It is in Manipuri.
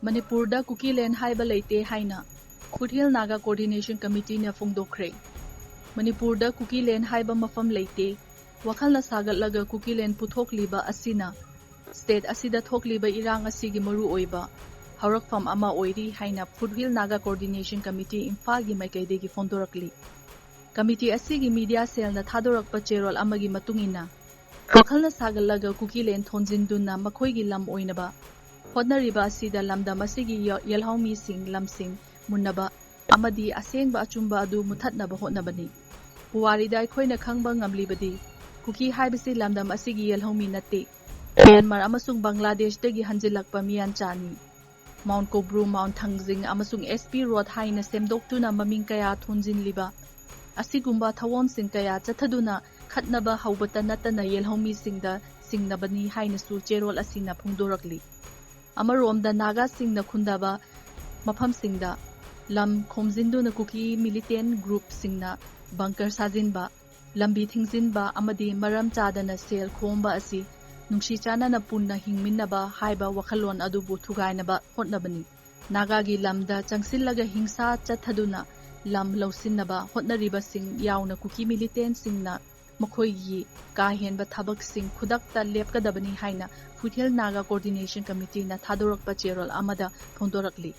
Manipurda Kukiland Haiba Leite Haina Foothill Naga Coordination Committee na Phongdokhre Manipurda Kukiland Haiba mafam Leite Wakal na sagatlaga Kukiland puthokliba asina State asida thokliba irang asigi maru oiba Haurakfam ama oiri Haina Foothill Naga Coordination Committee Imphal maikaidegi fondorakli Committee asigi media cell na thadorakpa cherol amagi matungina Wakal na sagatlaga Kukiland thonjinduna makhoigi lam oinaba Hodnariba asida lamdam asigi yelhaumi sing lamsing munaba amadi asengba achumba adu muthatnaba hotnabani Puwarida aikoina khangba ngamlibadi Kuki haibasi lamdam asigi yelhaumi natte Myanmar amasung Bangladesh dagi hanjilakpa miyan chani Mount Kobru Mount Thangjing amasung SP Road Haina semdoktuna maming kaya thonjinliba asigumba thawon sing kaya chathaduna khatnaba haubata natana yelhaumi singda singnabani haina su cherol asina phongdorakli Amaromda Naga singna khundaba mafam singda lam khomjinduna Kuki militant group singna bunker sajinba lambi thingjinba amadi maram chadana sel khomba asi nungsi chana na punna hingminnaba haiba wakhalon adubu thugainaba hotnabani Naga gi lamda changsillaga hingsa chathaduna lam lausinnaba hotnariba sing yauna Kuki militant singna Makhoigi kahenba thabak sing khudakta lepkadabani haina Foothill Naga Coordination Committee na thadorakpa cherol amada phongdorakli